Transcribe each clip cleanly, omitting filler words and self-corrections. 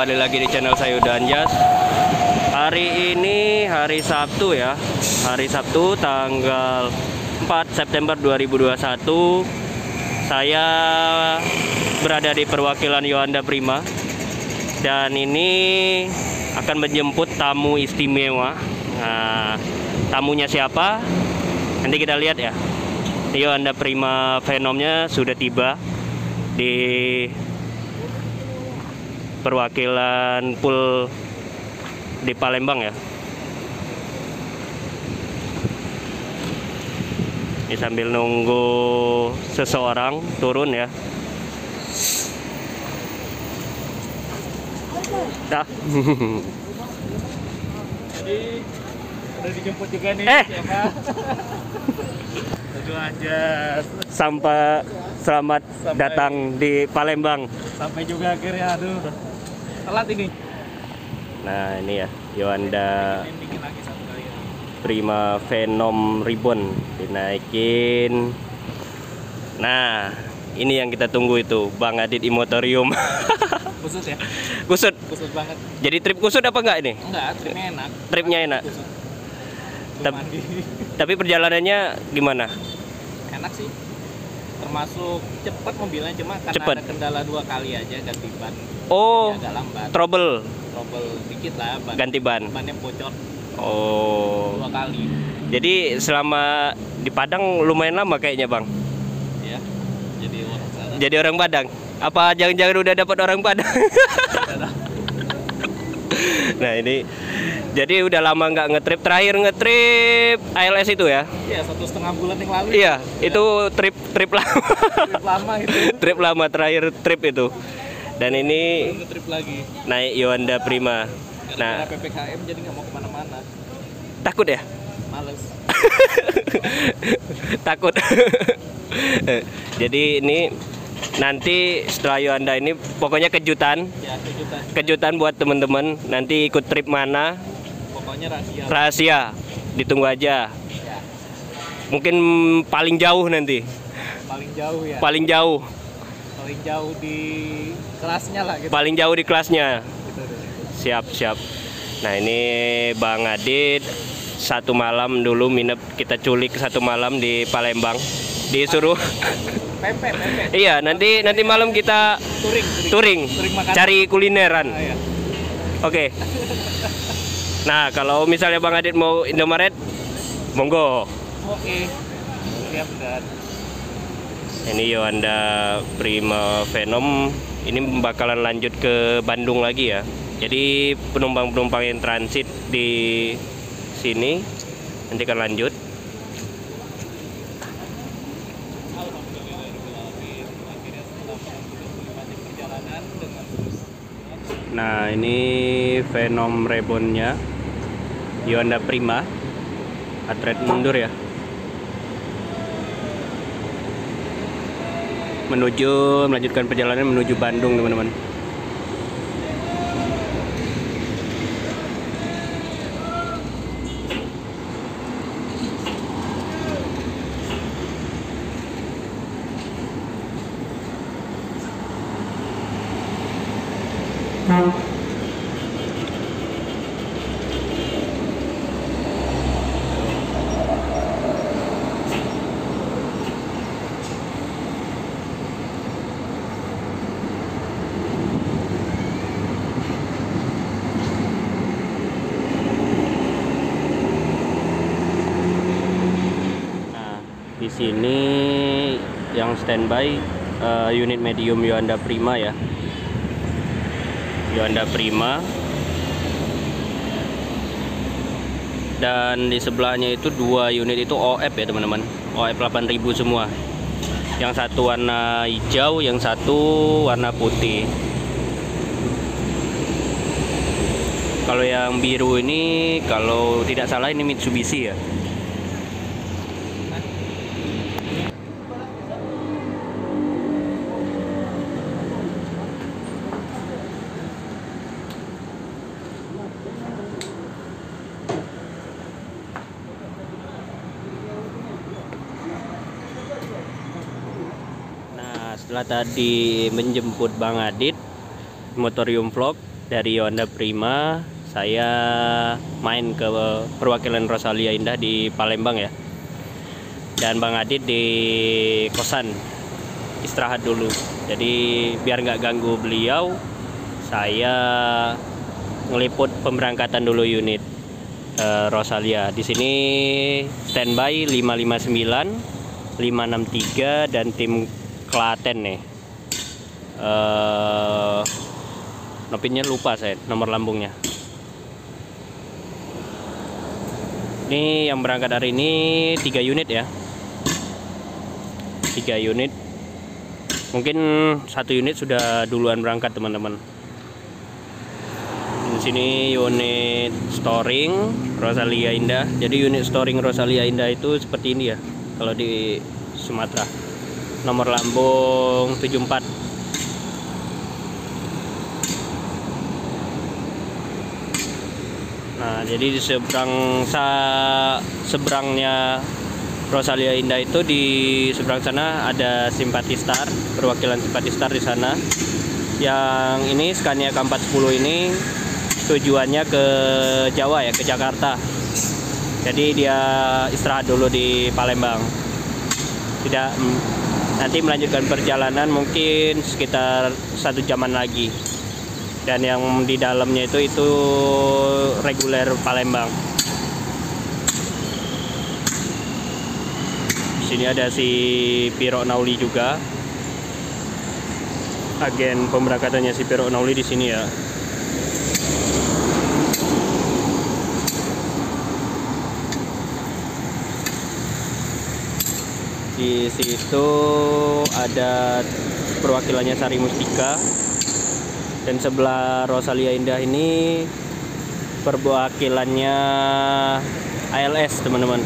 kembali lagi di channel saya Uda Anjas. Hari ini hari Sabtu ya, hari Sabtu tanggal 4 September 2021. Saya berada di perwakilan Yohanda Prima dan ini akan menjemput tamu istimewa. Nah, tamunya siapa? Nanti kita lihat ya. Yohanda Prima Venomnya sudah tiba di perwakilan pool di Palembang ya. Ini sambil nunggu seseorang turun ya. Dah. Jadi udah dijemput juga nih siapa? Aduh Anjas. Selamat datang di Palembang. Sampai juga akhirnya, aduh. Telat ini. Nah, ini ya, Yohanda Dingin lagi satu kali ya. Prima Venom Ribbon dinaikin. Nah, ini yang kita tunggu itu, Bang Adit Imotorium. Kusut ya? Kusut. Kusut banget. Jadi trip kusut apa enggak ini? Enggak, tripnya enak. Tripnya enak. Kusut. Tep- Mandi. Tapi perjalanannya gimana? Enak sih. Termasuk cepat mobilnya, cuma karena Cepet. ada kendala 2 kali aja ganti ban. Oh, Jadi agak lambat. trouble Trouble dikit lah ban. ganti ban. Bannya bocor Oh. 2 kali. Jadi selama di Padang lumayan lama kayaknya, Bang. Ya. Jadi orang sana. Jadi orang Padang. Apa jangan-jangan udah dapat orang Padang? Nah, ini jadi udah lama nggak ngetrip. Terakhir ngetrip ALS itu ya? Iya, 1,5 bulan yang lalu. Iya, itu trip lama. Trip lama itu. Trip lama, terakhir trip itu. Dan ini Baru trip lagi. naik Yohanda Prima. Nah, Nah, PPKM jadi nggak mau kemana-mana. takut ya? Males. Takut. Jadi ini nanti setelah Yohanda ini pokoknya kejutan. Ya, kejutan. Kejutan buat teman-teman. Nanti ikut trip mana? Pokoknya rahasia. Rahasia. Ditunggu aja. Ya, Mungkin paling jauh nanti. paling jauh ya. Paling jauh. Paling jauh di kelasnya lah gitu. Paling jauh di kelasnya. Gitu deh. Siap. Nah, ini Bang Adit satu malam dulu kita culik satu malam di Palembang. Disuruh Pempek. iya, nanti malam kita touring makan. cari kulineran. Ah, ya. Oke. Nah, kalau misalnya Bang Adit mau Indomaret, monggo. Oke. Siap dan Ini Yohanda Prima Venom ini bakalan lanjut ke Bandung lagi ya. Jadi penumpang-penumpang yang transit di sini nanti akan lanjut. Nah, ini Venom Reborn-nya Yohanda Prima. Atret mundur ya. Melanjutkan perjalanan menuju Bandung, teman-teman. Di sini yang standby unit medium Yohanda Prima ya. Yohanda Prima. Dan di sebelahnya itu 2 unit itu OF ya, teman-teman. OF 8000 semua. Yang satu warna hijau, yang satu warna putih. Kalau yang biru ini kalau tidak salah ini Mitsubishi ya. Setelah tadi menjemput Bang Adit, Motorium Vlog, dari Honda Prima. Saya main ke perwakilan Rosalia Indah di Palembang ya. Dan Bang Adit di kosan istirahat dulu. Jadi biar nggak ganggu beliau, saya ngeliput pemberangkatan dulu unit Rosalia. Di sini standby 559, 563 dan tim Klaten nih. Nopinnya lupa saya, nomor lambungnya. Ini yang berangkat hari ini 3 unit ya. 3 unit. Mungkin 1 unit sudah duluan berangkat teman-teman. Di sini unit storing Rosalia Indah. Jadi unit storing Rosalia Indah itu seperti ini ya. Kalau di Sumatera. Nomor lambung 74. Nah, jadi di seberangnya Rosalia Indah itu, di seberang sana ada Simpati Star, perwakilan Simpati Star di sana. Yang ini Scania K410 ini tujuannya ke Jawa ya, ke Jakarta. Jadi dia istirahat dulu di Palembang. Tidak, nanti melanjutkan perjalanan mungkin sekitar 1 jaman lagi. Dan yang di dalamnya itu reguler Palembang. Di sini ada si Piro Nauli juga. Agen pemberangkatannya si Piro Nauli di sini ya. Di situ ada perwakilannya Sari Mustika. Dan sebelah Rosalia Indah ini perwakilannya ALS teman-teman.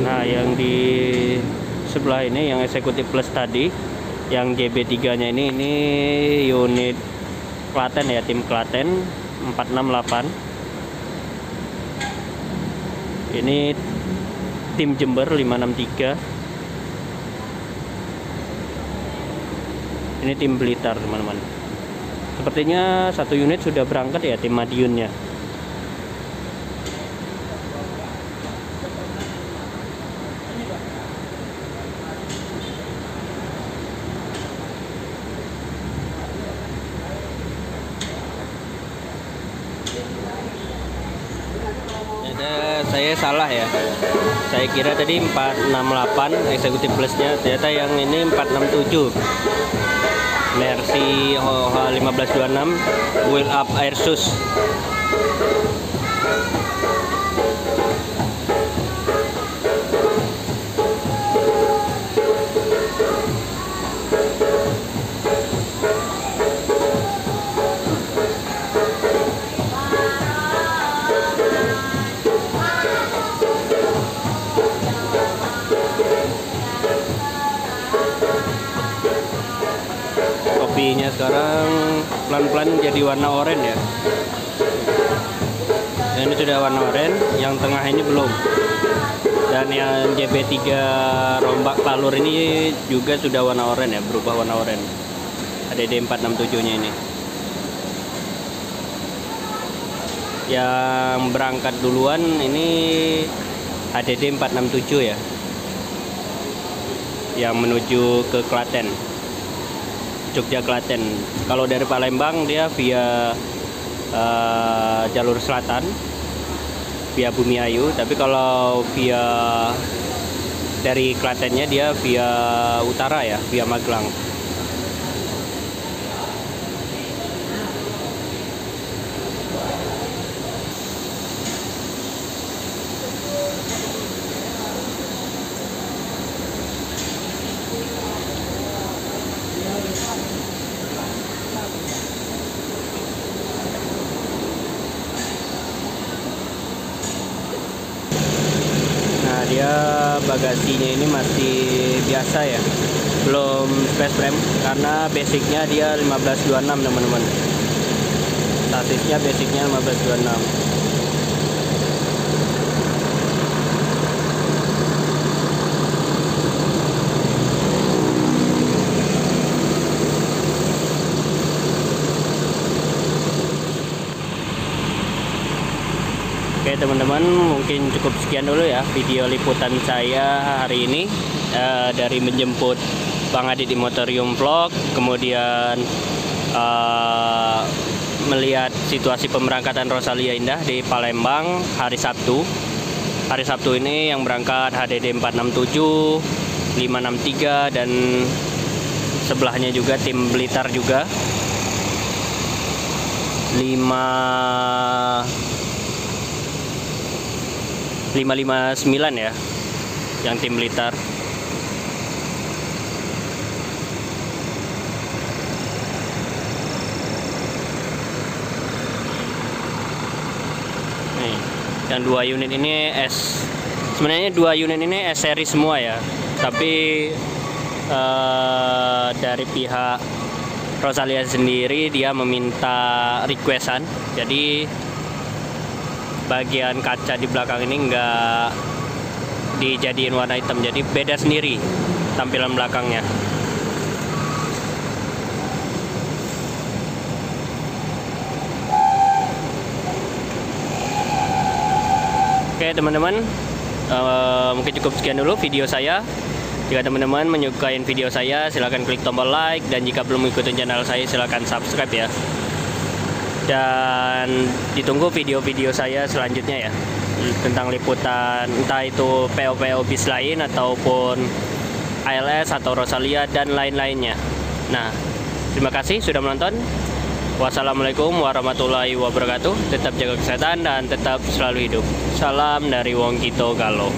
Nah, yang di sebelah ini yang eksekutif plus tadi, yang JB3-nya ini unit Klaten ya, tim Klaten 468. Ini tim Jember 563. Ini tim Blitar, teman-teman. Sepertinya 1 unit sudah berangkat ya, tim Madiunnya. Saya salah ya, saya kira tadi 468 eksekutif plusnya, ternyata yang ini 467 Mercy OH 1526 wheel up Airsus. Kopinya sekarang pelan-pelan jadi warna oranye ya. Ini sudah warna oranye, yang tengah ini belum. Dan yang JB3 rombak palur ini juga sudah warna oranye ya, berubah warna oranye. ADD 467-nya ini. Yang berangkat duluan ini ADD 467 ya. Yang menuju ke Klaten. Jogja Klaten. Kalau dari Palembang dia via jalur selatan, via Bumi Ayu. Tapi kalau via dari Klatennya dia via utara ya, via Magelang. dia bagasinya ini masih biasa ya, belum space frame karena basicnya dia 1526 teman-teman. Sasisnya basicnya 1526. Oke teman-teman, mungkin cukup sekian dulu ya video liputan saya hari ini dari menjemput Bang Adi di Motorium Vlog, kemudian melihat situasi pemberangkatan Rosalia Indah di Palembang hari Sabtu. Hari Sabtu ini yang berangkat HDD 467, 563 dan sebelahnya juga tim Blitar juga 559 ya, yang tim Blitar. Nih, yang 2 unit ini sebenarnya 2 unit ini S seri semua ya, tapi dari pihak Rosalia sendiri dia meminta requestan, jadi bagian kaca di belakang ini enggak dijadiin warna hitam, jadi beda sendiri tampilan belakangnya. Oke teman-teman, mungkin cukup sekian dulu video saya. Jika teman-teman menyukai video saya, silahkan klik tombol like, dan jika belum ikutin channel saya silahkan subscribe ya. Dan ditunggu video-video saya selanjutnya ya, tentang liputan entah itu PO-PO bis lain ataupun ALS atau Rosalia dan lain-lainnya. Nah, terima kasih sudah menonton. Wassalamualaikum warahmatullahi wabarakatuh. Tetap jaga kesehatan dan tetap selalu hidup. Salam dari Wong Kito Galo.